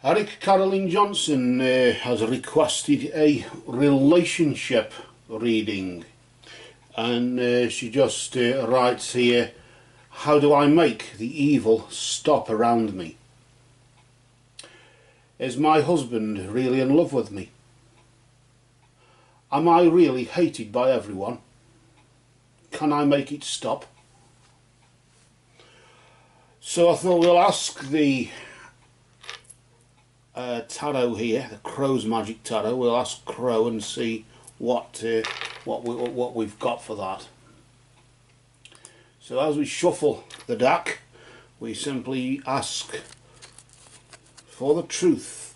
Erik'karolyn Johnson has requested a relationship reading, and she just writes here, how do I make the evil stop around me? Is my husband really in love with me? Am I really hated by everyone? Can I make it stop? So I thought we'll ask the tarot here, the Crow's Magic Tarot. We'll ask Crow and see what we've got for that. So as we shuffle the deck, we simply ask for the truth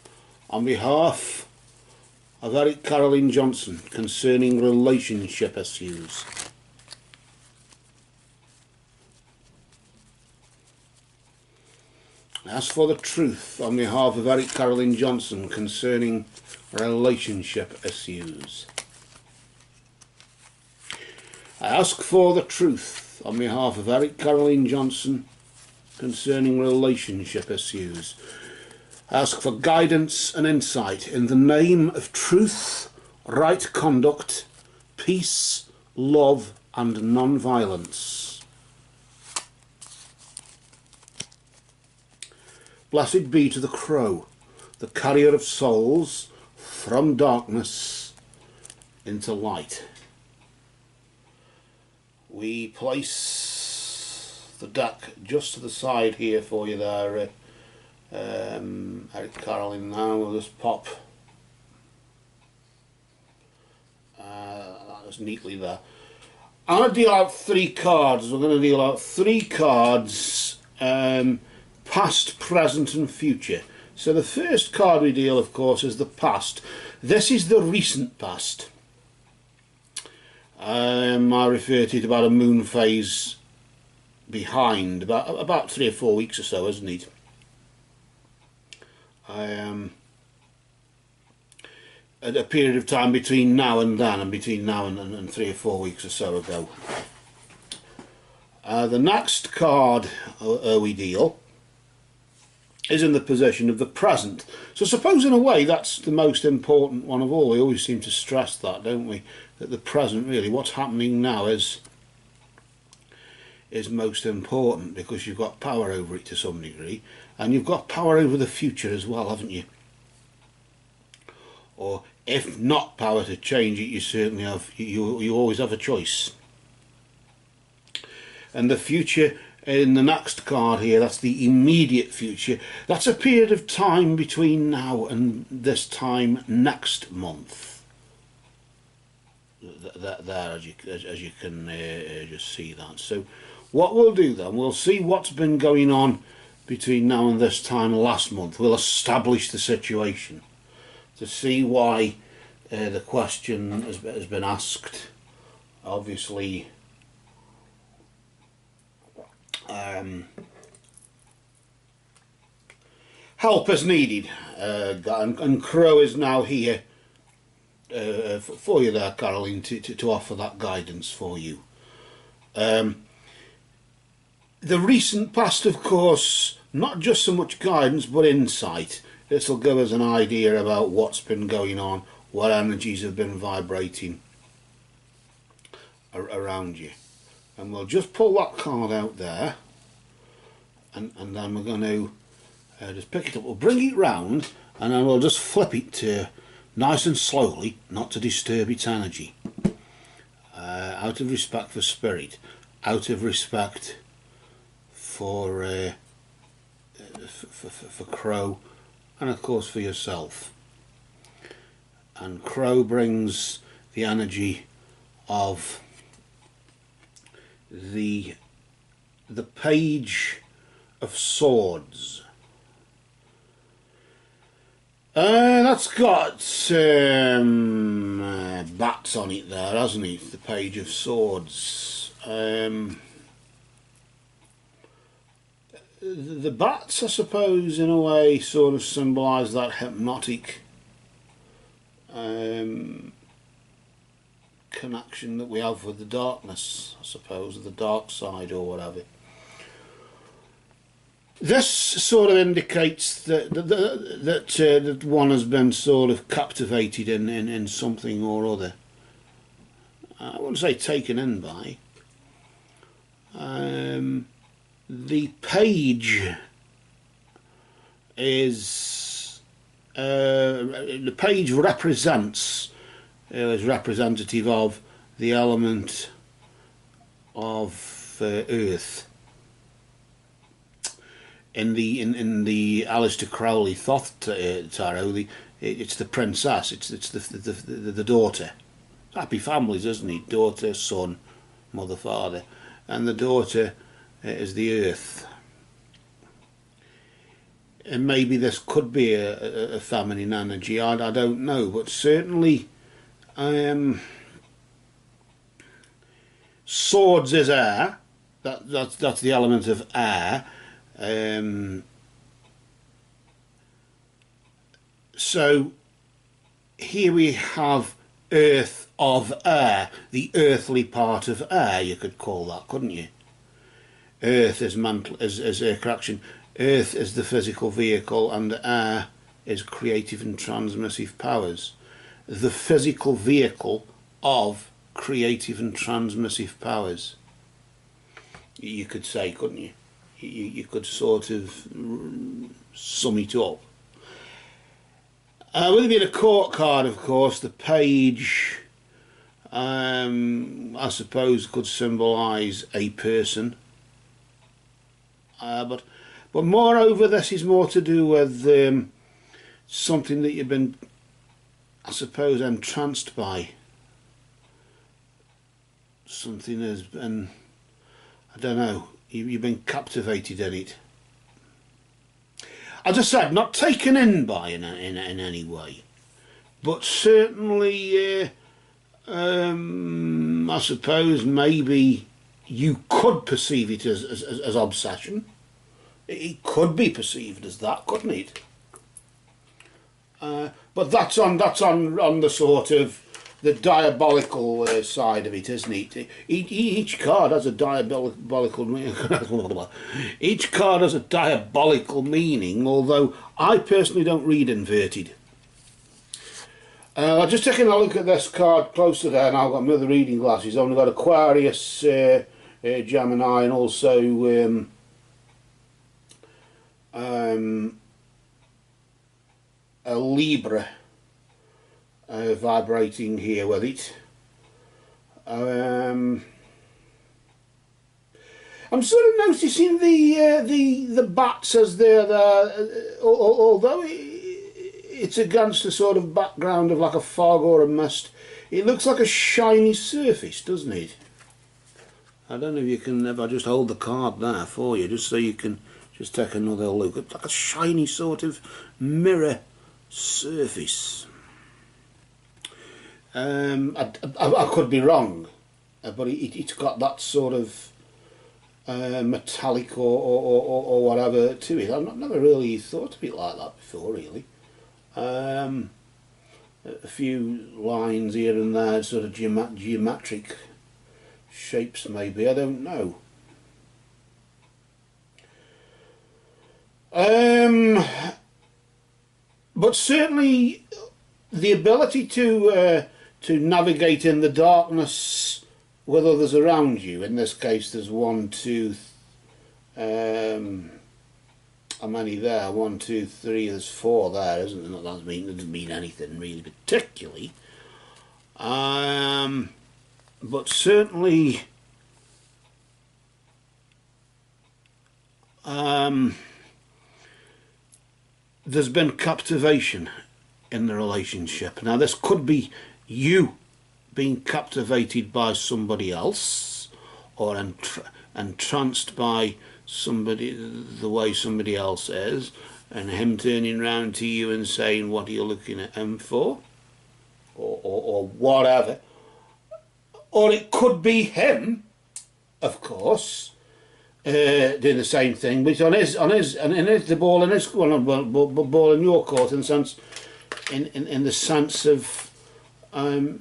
on behalf of Erik'karolyn Johnson concerning relationship issues. Ask for the truth on behalf of Erik'karolyn Johnson concerning relationship issues. I ask for the truth on behalf of Erik'karolyn Johnson concerning relationship issues. I ask for guidance and insight in the name of truth, right conduct, peace, love and non-violence. Blessed be to the Crow, the carrier of souls from darkness into light. We place the deck just to the side here for you there, Erik'karolyn. Now we'll just pop that is neatly there. I'm going to deal out 3 cards. We're going to deal out 3 cards, past, present and future. So the first card we deal, of course, is the past. This is the recent past. I refer to it about a moon phase behind, about 3 or 4 weeks or so, isn't it? At a period of time between now and then, and between now and 3 or 4 weeks or so ago. The next card we deal is in the position of the present. So suppose in a way that's the most important one of all. We always seem to stress that, don't we? That the present, really, what's happening now is most important, because you've got power over it to some degree, and you've got power over the future as well, haven't you? Or if not power to change it, you certainly have, you always have a choice. And the future in the next card here, that's the immediate future. That's a period of time between now and this time next month. There, as you can just see that. So what we'll do then, we'll see what's been going on between now and this time last month. We'll establish the situation to see why the question has been asked. Obviously, help is needed, and Crow is now here for you there, Carolyn, to offer that guidance for you. The recent past, of course, not just so much guidance but insight. This will give us an idea about what's been going on, what energies have been vibrating around you. And we'll just pull that card out there, and then we're going to just pick it up. We'll bring it round, and then we'll just flip it to nice and slowly, not to disturb its energy. Out of respect for spirit, out of respect for Crow, and of course for yourself. And Crow brings the energy of the Page of Swords. That's got bats on it there, hasn't it? The Page of Swords. The bats, I suppose, in a way, sort of symbolise that hypnotic connection that we have with the darkness, I suppose, the dark side or whatever. This sort of indicates that one has been sort of captivated in something or other. I wouldn't say taken in by. The page is the page represents is representative of the element of earth. In the Erik'karolyn Thoth tarot, it's the princess. It's the daughter. Happy families, isn't it? Daughter, son, mother, father, and the daughter is the earth. And maybe this could be a feminine energy. I don't know, but certainly, swords is air. That's the element of air. So here we have earth of air, the earthly part of air, you could call that, couldn't you? Earth is mental, is Erik'karolyn. Earth is the physical vehicle, and air is creative and transmissive powers. The physical vehicle of creative and transmissive powers, you could say, couldn't you? You could sort of sum it up. With it being a court card, of course, the page, I suppose, could symbolise a person. But moreover, this is more to do with something that you've been, I suppose, entranced by. Something has been, I don't know, you've been captivated in it. As I said, not taken in by in any way, but certainly, I suppose maybe you could perceive it as obsession. It could be perceived as that, couldn't it? But that's on the sort of the diabolical side of it, isn't it? Each card has a diabolical each card has a diabolical meaning, although I personally don't read inverted. I'm just taking a look at this card closer there, and I've got my other reading glasses on. I've got Aquarius, Gemini, and also a Libra vibrating here with it. I'm sort of noticing the bats as they're there, although it's against a sort of background of like a fog or a mist. It looks like a shiny surface, doesn't it? I don't know if you can, if I just hold the card there for you, just so you can just take another look. It's like a shiny sort of mirror surface. I could be wrong, but it's got that sort of metallic or whatever to it. I've never really thought of it like that before, really. A few lines here and there, sort of geometric shapes maybe, I don't know. But certainly the ability to navigate in the darkness with others around you. In this case, there's one, two, how many there? 1, 2, 3. There's 4 there, isn't there? That doesn't mean anything really particularly. But certainly, there's been captivation in the relationship. Now, this could be you being captivated by somebody else, or entranced by somebody, the way somebody else is, and him turning round to you and saying, what are you looking at him for, or whatever. Or it could be him, of course, doing the same thing, but on his the ball in his ball in your court, in the sense, in the sense of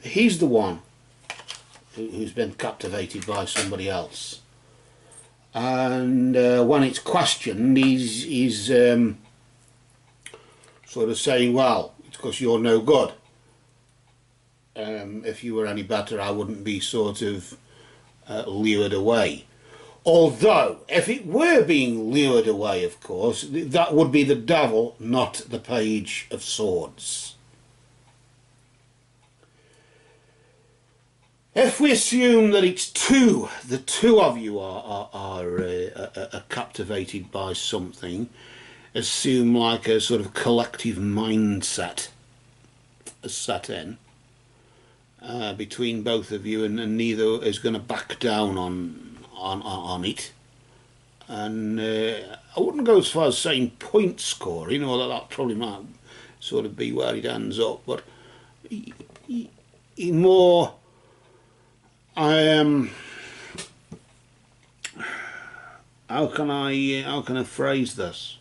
he's the one who's been captivated by somebody else. and when it's questioned, he's sort of saying, well, it's because you're no good. If you were any better, I wouldn't be sort of lured away. Although, if it were being lured away, of course, that would be the devil, not the Page of Swords. If we assume that it's the two of you are captivated by something, assume like a sort of collective mindset is set in between both of you, and neither is going to back down on it. And I wouldn't go as far as saying point scoring, although that probably might sort of be where it ends up, but more how can I phrase this?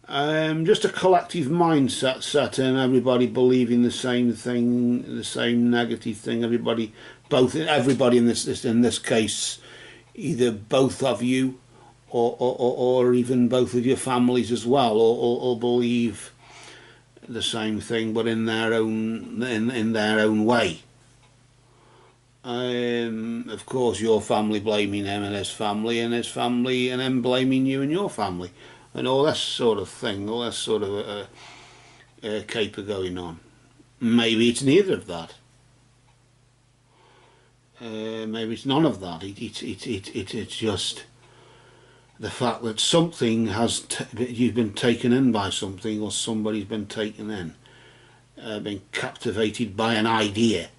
Just a collective mindset set in, everybody believing the same thing, the same negative thing. Everybody in this case, either both of you, or even both of your families as well, or believe the same thing, but in their own way. Of course, your family blaming him and his family, and him blaming you and your family, and all that sort of thing, all that sort of caper going on. Maybe it's neither of that. Maybe it's none of that. It's just the fact that something you've been taken in by something, or somebody's been taken in, been captivated by an idea.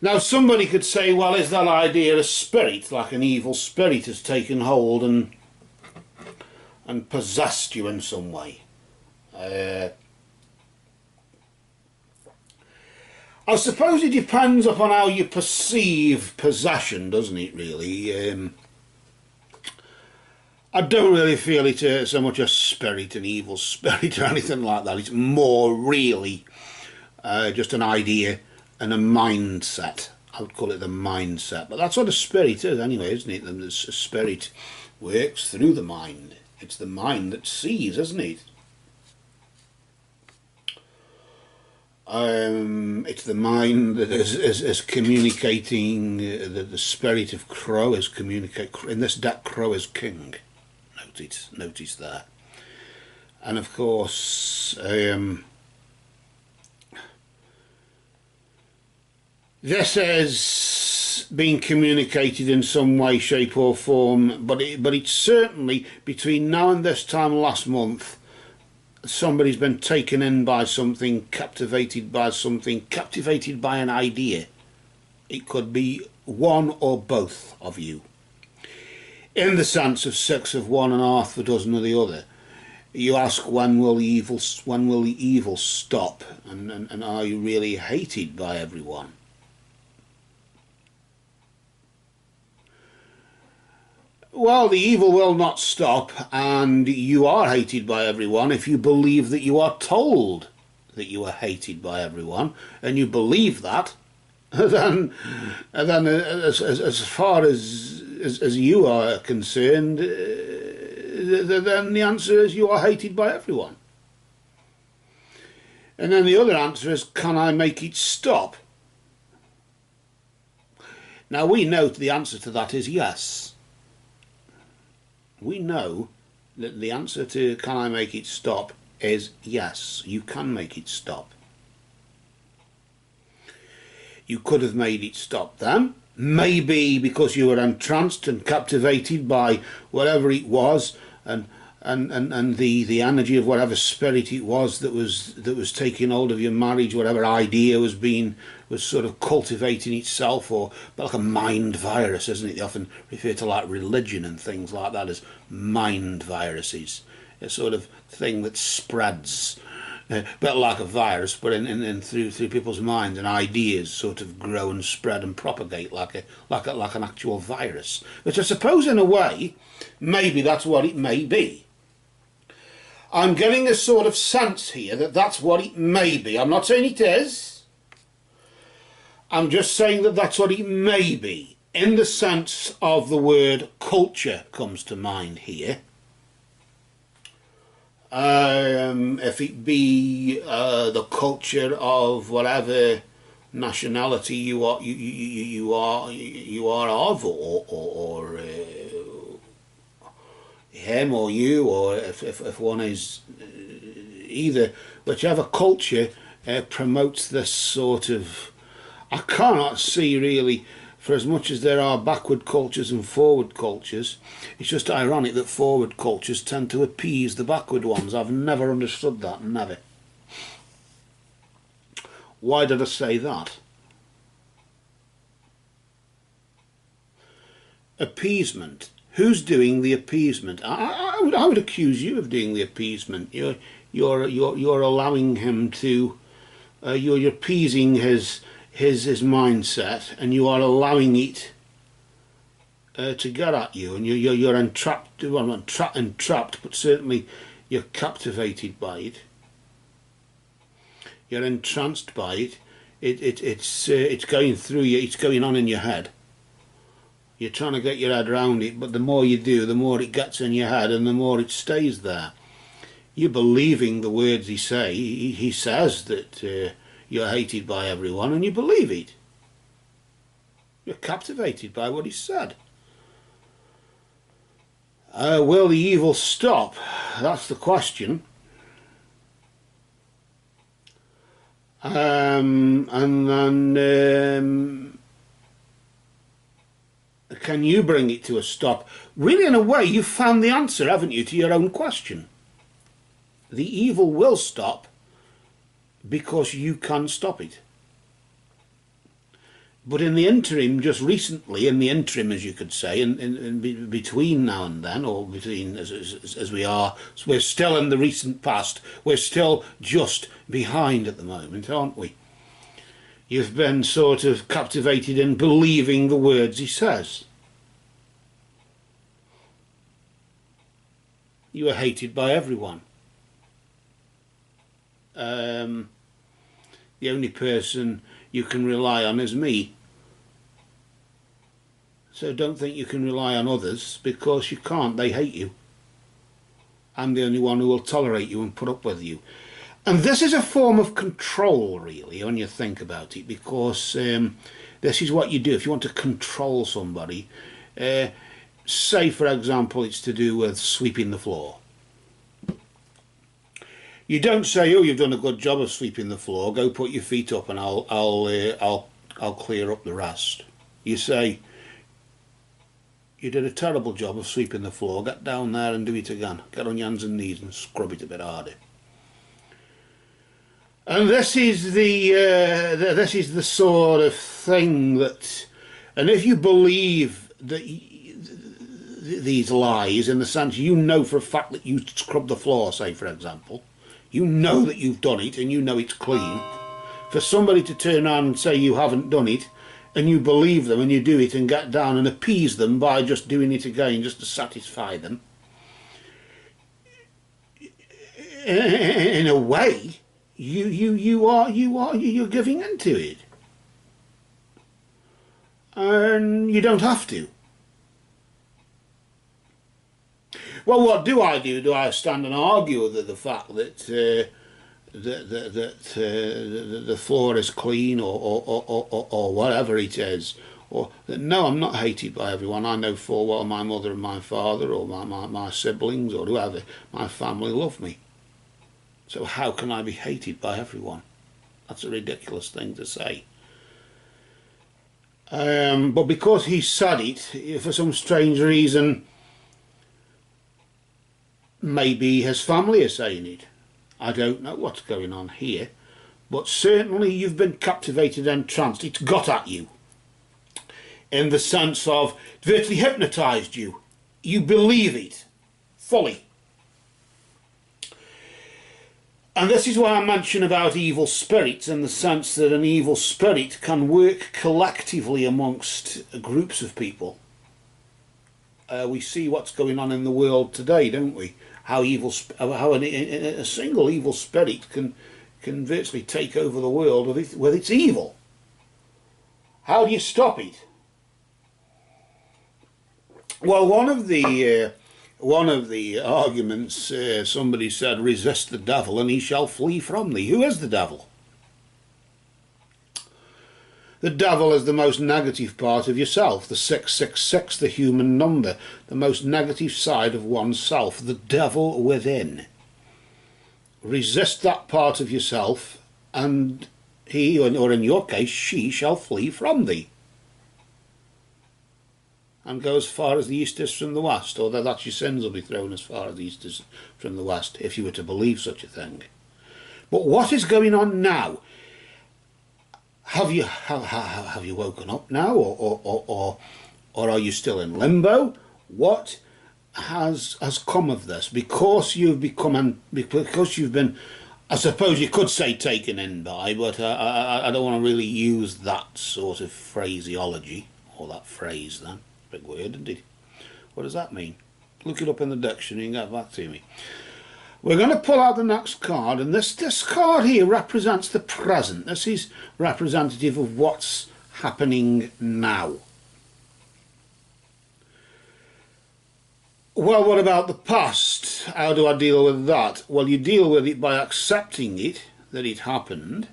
Now somebody could say, well, is that idea a spirit, like an evil spirit has taken hold and possessed you in some way? I suppose it depends upon how you perceive possession, doesn't it, really? I don't really feel it so much a spirit, an evil spirit or anything like that. It's more really just an idea and a mindset. I would call it the mindset, but that's what a spirit is anyway, isn't it? The spirit works through the mind. It's the mind that sees, isn't it? It's the mind that is communicating. The spirit of Crow is communicate. In this deck, Crow is king. Notice there, and of course. This has been communicated in some way, shape or form, but it's certainly between now and this time last month, somebody's been taken in by something, captivated by an idea. It could be one or both of you. In the sense of 6 of one and half a dozen of the other. You ask, when will the evil stop, and are you really hated by everyone? Well, the evil will not stop, and you are hated by everyone if you believe that you are told that you are hated by everyone, and you believe that, then as far as you are concerned, then the answer is you are hated by everyone. And then the other answer is, can I make it stop? Now we know the answer to that is yes. We know that the answer to can I make it stop is yes, you can make it stop. You could have made it stop then, maybe because you were entranced and captivated by whatever it was, and the energy of whatever spirit it was that was taking hold of your marriage, whatever idea was sort of cultivating itself, or like a mind virus, isn't it? They often refer to like religion and things like that as mind viruses, a sort of thing that spreads, but like a virus, but through people's minds, and ideas sort of grow and spread and propagate like an actual virus. Which I suppose in a way, maybe that's what it may be. I'm getting a sort of sense here that that's what it may be. I'm not saying it is. I'm just saying that that's what it may be. In the sense of the word culture comes to mind here. If it be the culture of whatever nationality you are, you are of, or him or you, or if one is either, whichever culture promotes this sort of. I cannot see really, for as much as there are backward cultures and forward cultures, it's just ironic that forward cultures tend to appease the backward ones. I've never understood that, never. Why did I say that? Appeasement. Who's doing the appeasement? I would accuse you of doing the appeasement. You're allowing him to. You're appeasing his mindset, and you are allowing it to get at you, and you're entrapped. Well, not entrapped, but certainly you're captivated by it. You're entranced by it. It's going through you. It's going on in your head. You're trying to get your head around it, but the more you do, the more it gets in your head, and the more it stays there. You're believing the words he say. He says that you're hated by everyone, and you believe it. You're captivated by what he said. Will the evil stop? That's the question. And then can you bring it to a stop? Really, in a way, you've found the answer, haven't you, to your own question. The evil will stop because you can stop it. But in the interim, just recently, in the interim, as you could say, in between now and then, or between as we are, so we're still in the recent past, we're still just behind at the moment, aren't we? You've been sort of captivated in believing the words he says. You are hated by everyone. The only person you can rely on is me. So don't think you can rely on others, because you can't. They hate you. I'm the only one who will tolerate you and put up with you. And this is a form of control, really, when you think about it, because this is what you do if you want to control somebody. Say, for example, it's to do with sweeping the floor. You don't say, "Oh, you've done a good job of sweeping the floor. Go put your feet up, and I'll clear up the rest." You say, "You did a terrible job of sweeping the floor. Get down there and do it again. Get on your hands and knees and scrub it a bit harder." And this is the sort of thing that, and if you believe that these lies, in the sense you know for a fact that you scrubbed the floor, say for example, you know that you've done it and you know it's clean, for somebody to turn around and say you haven't done it, and you believe them and you do it and get down and appease them by just doing it again just to satisfy them, in a way you're giving into it, and you don't have to. Well, what do I do? Do I stand and argue with the fact that the floor is clean, or whatever it is? Or that, no, I'm not hated by everyone. I know full well my mother and my father, or my siblings, or whoever, my family love me. So how can I be hated by everyone? That's a ridiculous thing to say. But because he said it, for some strange reason, maybe his family are saying it. I don't know what's going on here, but certainly you've been captivated and entranced. It's got at you, in the sense of virtually hypnotised you. You believe it fully. And this is why I mention about evil spirits, in the sense that an evil spirit can work collectively amongst groups of people. We see what's going on in the world today, don't we? How a single evil spirit can virtually take over the world with its evil. How do you stop it? Well, one of the arguments, somebody said, resist the devil and he shall flee from thee. Who is the devil? The devil is the most negative part of yourself, the 666, the human number, the most negative side of oneself, the devil within. Resist that part of yourself and he, or in your case, she shall flee from thee. And go as far as the east is from the west, or that your sins will be thrown as far as the east is from the west, if you were to believe such a thing. But what is going on now? Have you woken up now, or are you still in limbo? What has come of this? Because you've been, I suppose you could say, taken in by, but I don't want to really use that sort of phraseology, or that phrase then. Big word, isn't it? What does that mean? Look it up in the dictionary and get back to me. We're going to pull out the next card, and this card here represents the present. This is representative of what's happening now. Well, what about the past? How do I deal with that? Well, you deal with it by accepting it, that it happened,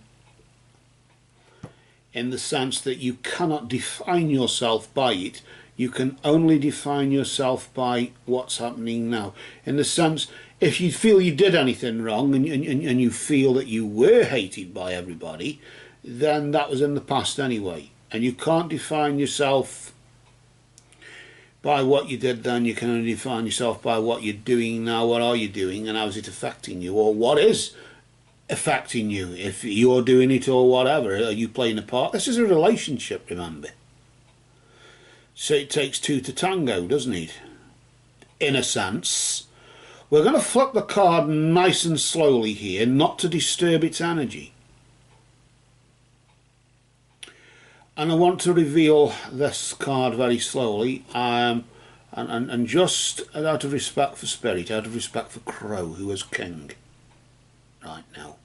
in the sense that you cannot define yourself by it. You can only define yourself by what's happening now. In the sense, if you feel you did anything wrong and you feel that you were hated by everybody, then that was in the past anyway. And you can't define yourself by what you did then. You can only define yourself by what you're doing now. What are you doing and how is it affecting you? Or what is affecting you, if you're doing it or whatever? Are you playing a part? This is a relationship, remember. So it takes two to tango, doesn't it? In a sense. We're going to flip the card nice and slowly here, not to disturb its energy. And I want to reveal this card very slowly, and just out of respect for Spirit, out of respect for Crow, who is King right now.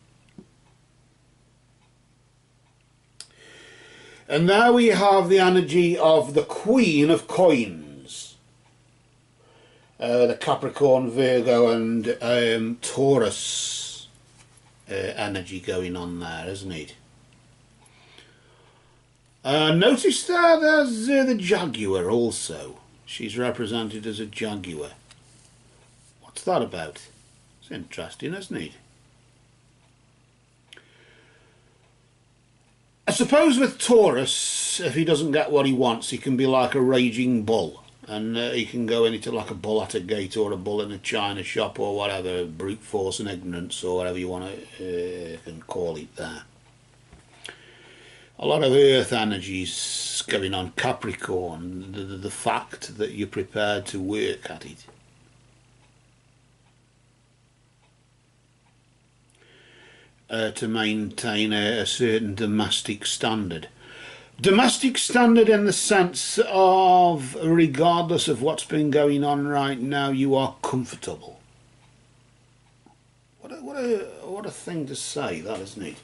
And now we have the energy of the Queen of Coins. The Capricorn, Virgo and Taurus energy going on there, isn't it? Notice there's the Jaguar also. She's represented as a Jaguar. What's that about? It's interesting, isn't it? I suppose with Taurus, if he doesn't get what he wants, he can be like a raging bull. And he can go into like a bull at a gate or a bull in a china shop or whatever, brute force and ignorance or whatever you want to can call it there. A lot of earth energies going on Capricorn, the fact that you're prepared to work at it. To maintain a certain domestic standard. Domestic standard in the sense of, regardless of what's been going on right now, you are comfortable. What a thing to say, that, isn't it?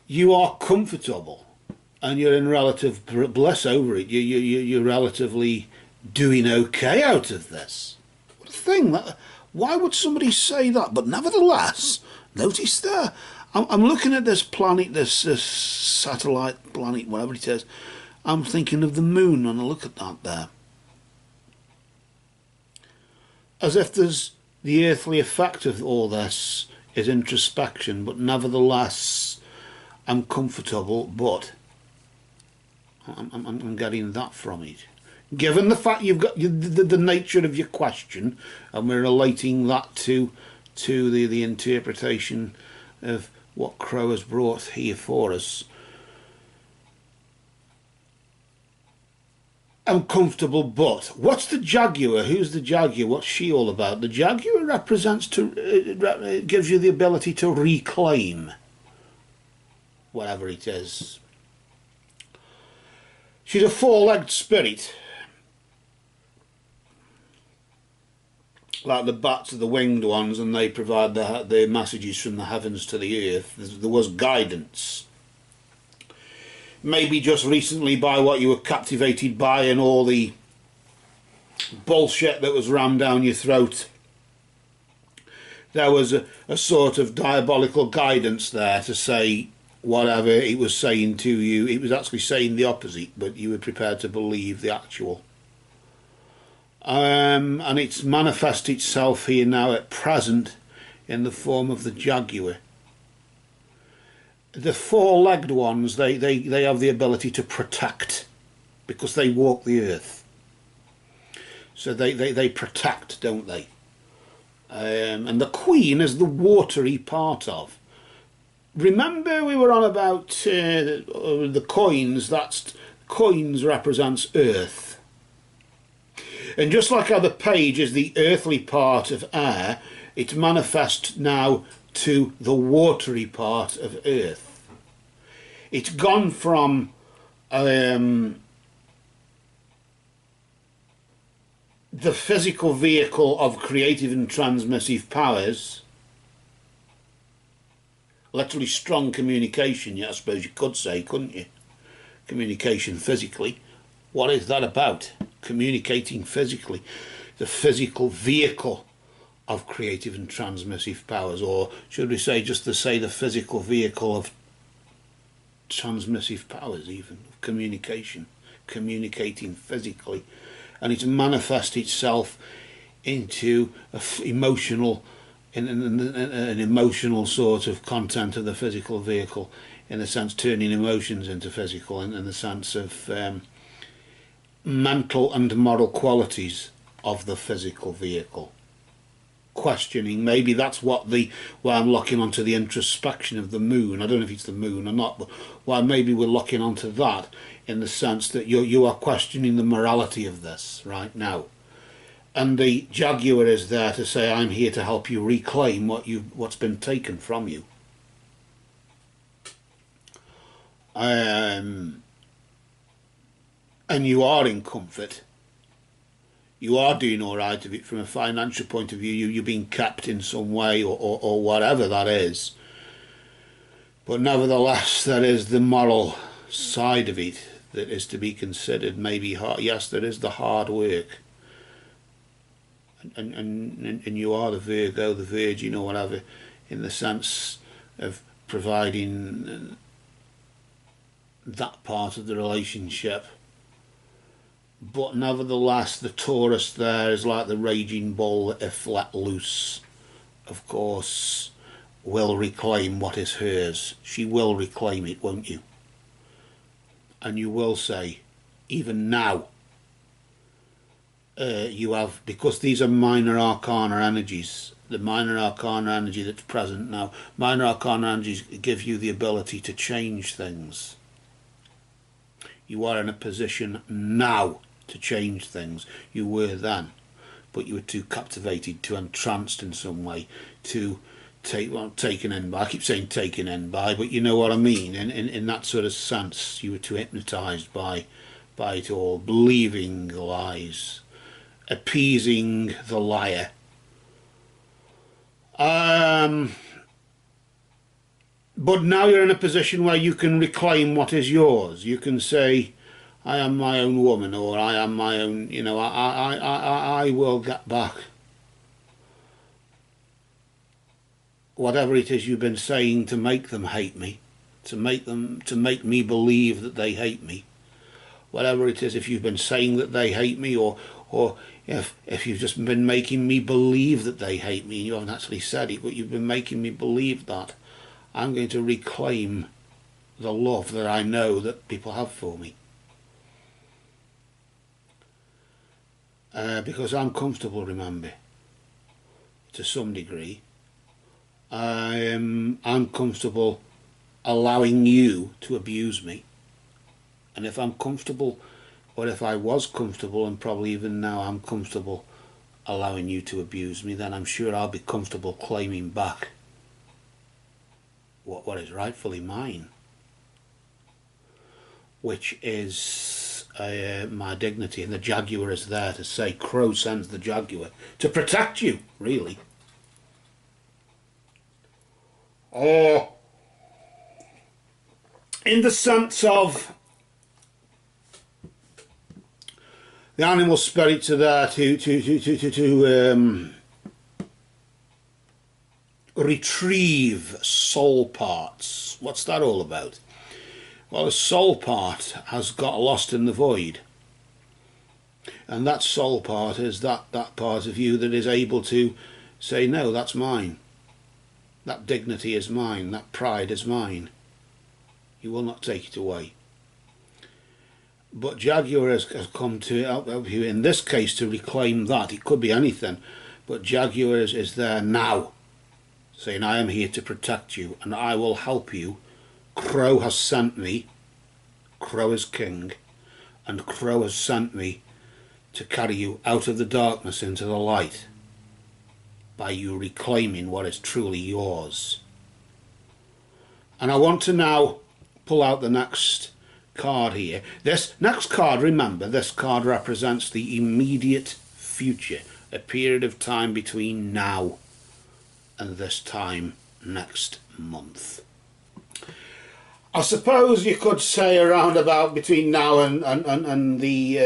You are comfortable, and you're in relative bliss over it. You're relatively doing okay out of this. What a thing! Why would somebody say that? But nevertheless, notice there. I'm looking at this planet, this satellite planet, whatever it is. I'm thinking of the moon, and I look at that there. As if there's the earthly effect of all this is introspection, but nevertheless, I'm comfortable, but I'm getting that from it. Given the fact you've got the nature of your question, and we're relating that to the interpretation of what Crow has brought here for us, I'm comfortable, but what's the Jaguar? Who's the Jaguar? What's she all about? The Jaguar represents it gives you the ability to reclaim whatever it is. She's a four-legged spirit, like the bats are the winged ones, and they provide the messages from the heavens to the earth. There was guidance. maybe just recently by what you were captivated by and all the bullshit that was rammed down your throat. There was a sort of diabolical guidance there to say whatever it was saying to you. It was actually saying the opposite, but you were prepared to believe the actual. And it's manifest itself here now at present in the form of the jaguar. The four-legged ones, they have the ability to protect because they walk the earth. So they protect, don't they? And the queen is the watery part of. Remember we were on about the coins. Coins represents earth. And just like how the page is the earthly part of air, it's manifest now to the watery part of earth. It's gone from the physical vehicle of creative and transmissive powers, literally strong communication, yeah, I suppose you could say, couldn't you? Communication physically. What is that about? Communicating physically. The physical vehicle of creative and transmissive powers, or should we say just to say the physical vehicle of transmissive powers, even of communication, communicating physically. And it's manifest itself into an emotional sort of content of the physical vehicle, in the sense turning emotions into physical, and in the sense of mental and moral qualities of the physical vehicle. Questioning, maybe that's what why I'm locking onto the introspection of the moon. I don't know if it's the moon or not, but why maybe we're locking onto that, in the sense that you are questioning the morality of this right now. And the jaguar is there to say, I'm here to help you reclaim what's been taken from you. And you are in comfort. You are doing all right of it from a financial point of view. You're being kept in some way, or whatever that is. But nevertheless, there is the moral side of it that is to be considered. Maybe hard. Yes, there is the hard work. And you are the Virgo, the Virgin, or whatever, in the sense of providing that part of the relationship. But nevertheless, the Taurus there is like the raging bull that, if let loose, of course, will reclaim what is hers. She will reclaim it, won't you? And you will say, even now, you have, because these are minor arcana energies, the minor arcana energy that's present now, minor arcana energies give you the ability to change things. You are in a position now to change things. You were then, but you were too captivated, too entranced in some way, too taken in by, I keep saying taken in by, but you know what I mean, in that sort of sense. You were too hypnotised by it all, believing the lies, appeasing the liar. But now you're in a position where you can reclaim what is yours. You can say, I am my own woman, or I am my own, you know, I will get back whatever it is you've been saying to make them hate me, to make me believe that they hate me. Whatever it is, if you've been saying that they hate me, or if you've just been making me believe that they hate me, and you haven't actually said it, but you've been making me believe that, I'm going to reclaim the love that I know that people have for me. Because I'm comfortable, remember, to some degree. I'm comfortable allowing you to abuse me. And if I'm comfortable, or if I was comfortable, and probably even now I'm comfortable allowing you to abuse me, then I'm sure I'll be comfortable claiming back what is rightfully mine, which is my dignity. And the jaguar is there to say, Crow sends the jaguar to protect you, really. in the sense of the animal spirits are there to retrieve soul parts. What's that all about? Well, a soul part has got lost in the void, and that soul part is that part of you that is able to say, no, that's mine, that dignity is mine, that pride is mine, you will not take it away. But Jaguar has come to help you in this case to reclaim that. It could be anything, but Jaguar is there now, saying, I am here to protect you and I will help you. Crow has sent me. Crow is king, and Crow has sent me to carry you out of the darkness into the light by you reclaiming what is truly yours. And I want to now pull out the next card here. This next card, remember, this card represents the immediate future, a period of time between now and this time next month. I suppose you could say around about between now and the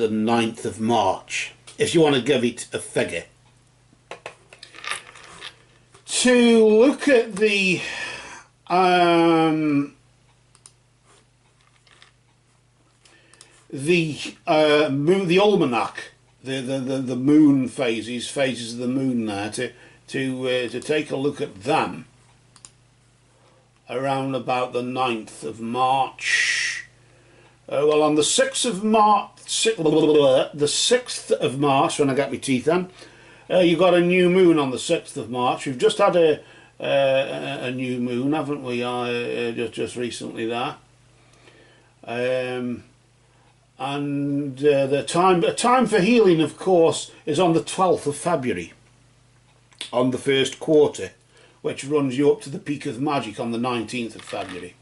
9th of March, if you want to give it a figure. To look at the almanac, the moon phases of the moon there, to take a look at them around about the 9th of March. Well, on the 6th of March, when I get my teeth in, you've got a new moon on the 6th of March. We've just had a new moon, haven't we, just recently there. And the time for healing, of course, is on the 12th of February, on the first quarter, which runs you up to the peak of magic on the 19th of February.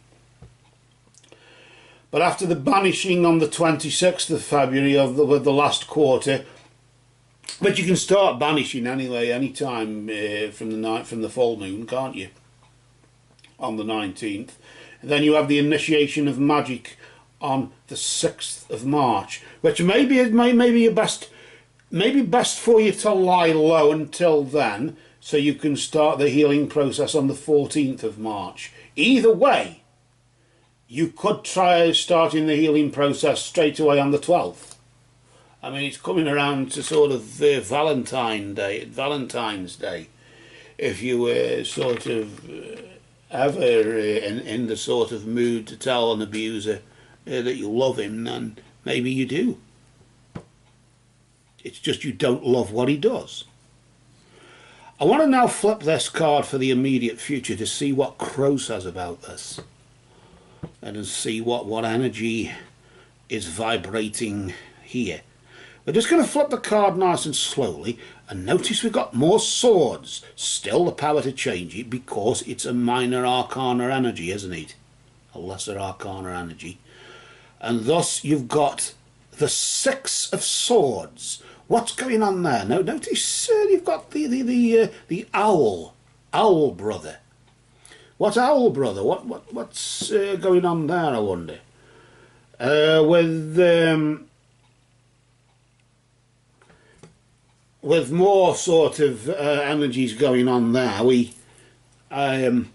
But after the banishing on the 26th of February with the last quarter, but you can start banishing anyway, any time from the full moon, can't you? On the 19th. And then you have the initiation of magic on the 6th of March, which may be best for you to lie low until then, so you can start the healing process on the 14th of March. Either way, you could try starting the healing process straight away on the 12th. I mean, it's coming around to sort of Valentine's Day. If you were sort of ever in the sort of mood to tell an abuser that you love him, then maybe you do. It's just you don't love what he does. I want to now flip this card for the immediate future to see what Crow says about this, and to see what energy is vibrating here. We're just going to flip the card nice and slowly, and notice we've got more swords. Still the power to change it, because it's a minor arcana energy, isn't it? A lesser arcana energy. And thus you've got the 6 of Swords. What's going on there? Now notice you've got the owl brother. What owl brother? What's going on there, I wonder? With more sort of energies going on there, I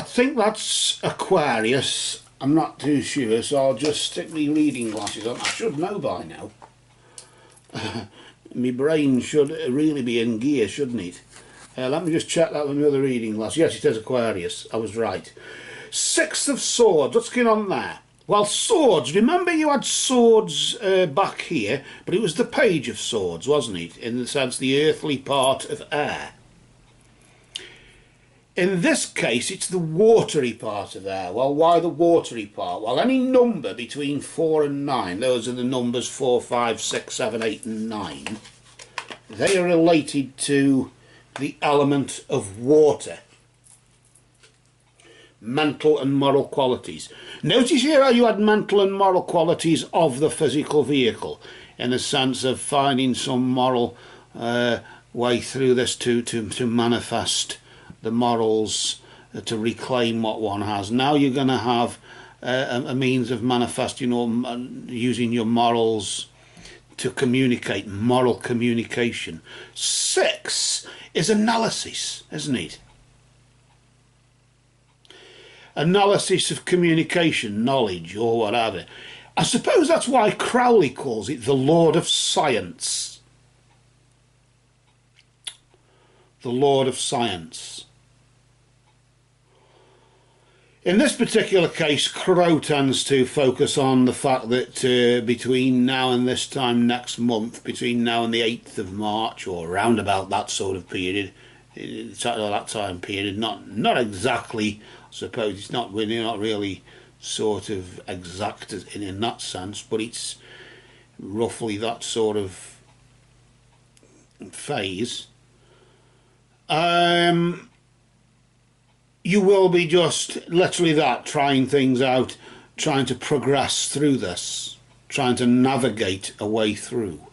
think that's Aquarius. I'm not too sure, so I'll just stick my reading glasses on. I should know by now. My brain should really be in gear, shouldn't it? Let me just check that with my other reading glass. Yes, it is Aquarius. I was right. 6 of Swords. What's going on there? Well, swords. Remember you had swords back here, but it was the Page of Swords, wasn't it? In the sense, the earthly part of air. In this case, it's the watery part of air. Well, why the watery part? Well, any number between 4 and 9, those are the numbers 4, 5, 6, 7, 8 and 9, they are related to the element of water. Mental and moral qualities. Notice here how you had mental and moral qualities of the physical vehicle, in the sense of finding some moral way through this to manifest the morals, to reclaim what one has. Now you're going to have a means of manifesting or using your morals to communicate, moral communication. 6 is analysis, isn't it? Analysis of communication, knowledge, or whatever. I suppose that's why Crowley calls it the Lord of Science. The Lord of Science. In this particular case, Crow tends to focus on the fact that between now and this time next month, between now and the 8th of March, or around about that sort of period, that time period, not exactly, I suppose, it's not really sort of exact in that sense, but it's roughly that sort of phase. You will be just literally that, trying things out, trying to progress through this, trying to navigate a way through.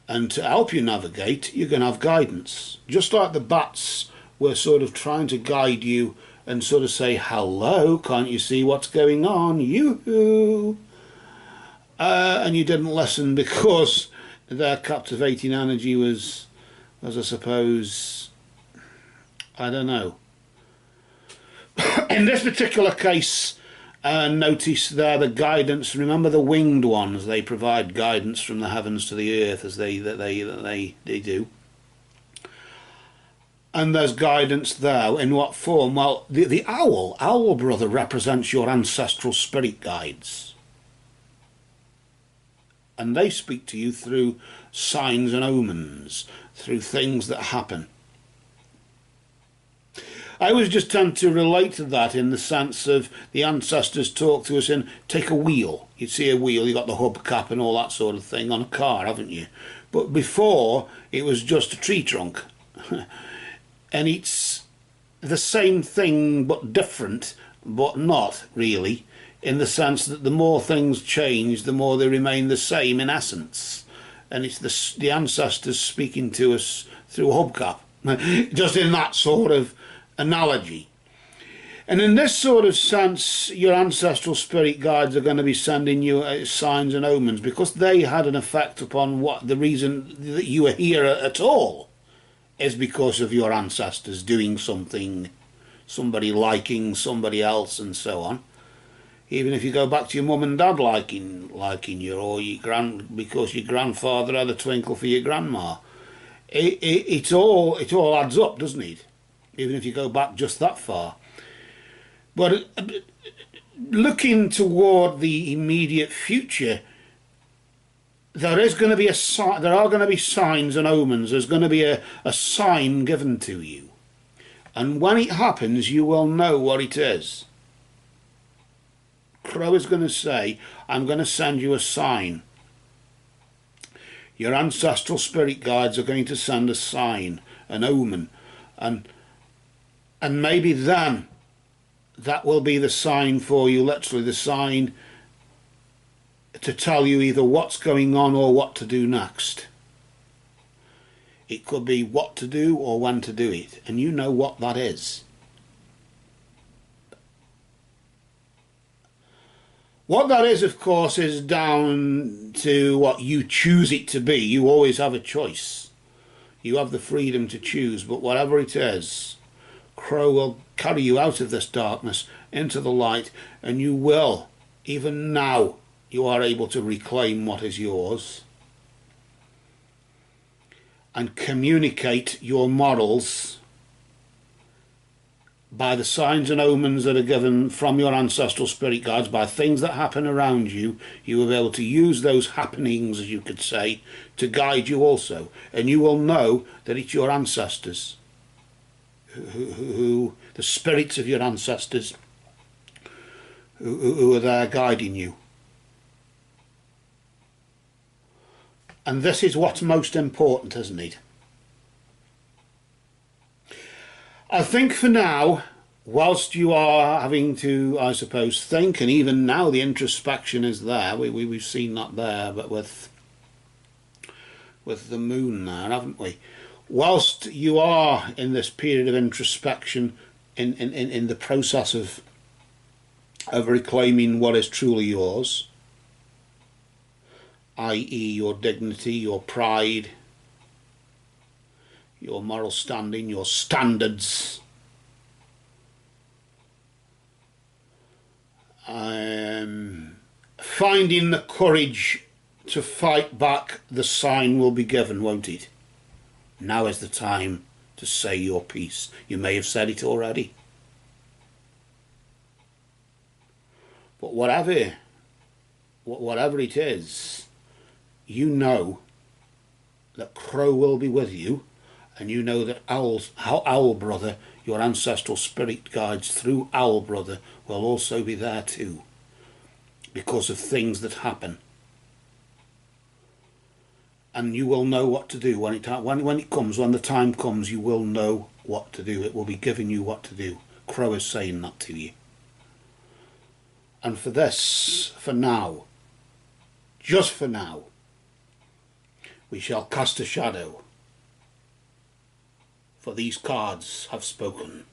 And to help you navigate, you're going to have guidance. Just like the bats were sort of trying to guide you and sort of say, hello, can't you see what's going on? Yoo-hoo! And you didn't listen because their captivating energy was, I suppose, I don't know. In this particular case, notice there the guidance. Remember the winged ones, they provide guidance from the heavens to the earth as they do. And there's guidance there. In what form? Well, the owl brother represents your ancestral spirit guides. And they speak to you through signs and omens, through things that happen. I always just tend to relate to that in the sense of the ancestors talk to us in, take a wheel. You'd see a wheel, you've got the hubcap and all that sort of thing on a car, haven't you? But before, it was just a tree trunk. And it's the same thing but different, but not really, in the sense that the more things change, the more they remain the same in essence. And it's the ancestors speaking to us through a hubcap, just in that sort of analogy. And in this sort of sense, your ancestral spirit guides are going to be sending you signs and omens because they had an effect upon what the reason that you are here at all is because of your ancestors doing something, somebody liking somebody else and so on. Even if you go back to your mum and dad liking you, or because your grandfather had a twinkle for your grandma. It all adds up, doesn't it? Even if you go back just that far. But looking toward the immediate future, there are going to be signs and omens. There's going to be a sign given to you. And when it happens, you will know what it is. Crow is going to say, I'm going to send you a sign. Your ancestral spirit guides are going to send a sign, an omen. And maybe then that will be the sign for you, literally the sign to tell you either what's going on or what to do next. It could be what to do or when to do it, and you know what that is. What that is, of course, is down to what you choose it to be. You always have a choice. You have the freedom to choose, but whatever it is, Crow will carry you out of this darkness into the light, and you will, even now, you are able to reclaim what is yours and communicate your morals by the signs and omens that are given from your ancestral spirit guides, by things that happen around you. You will be able to use those happenings, as you could say, to guide you also, and you will know that it's your ancestors who the spirits of your ancestors who are there guiding you. And this is what's most important, isn't it? I think for now, whilst you are having to, I suppose, think, and even now the introspection is there, we've seen that there, but with the moon there, haven't we? whilst you are in this period of introspection, in the process of reclaiming what is truly yours, i.e. your dignity, your pride, your moral standing, your standards, finding the courage to fight back, the sign will be given, won't it? Now is the time to say your piece. You may have said it already. But whatever it is, you know that Crow will be with you, and you know that Owl Brother, your ancestral spirit guides through Owl Brother, will also be there too, because of things that happen. And you will know what to do when the time comes, you will know what to do. It will be giving you what to do. Crow is saying that to you. And for this, for now, just for now, we shall cast a shadow, for these cards have spoken.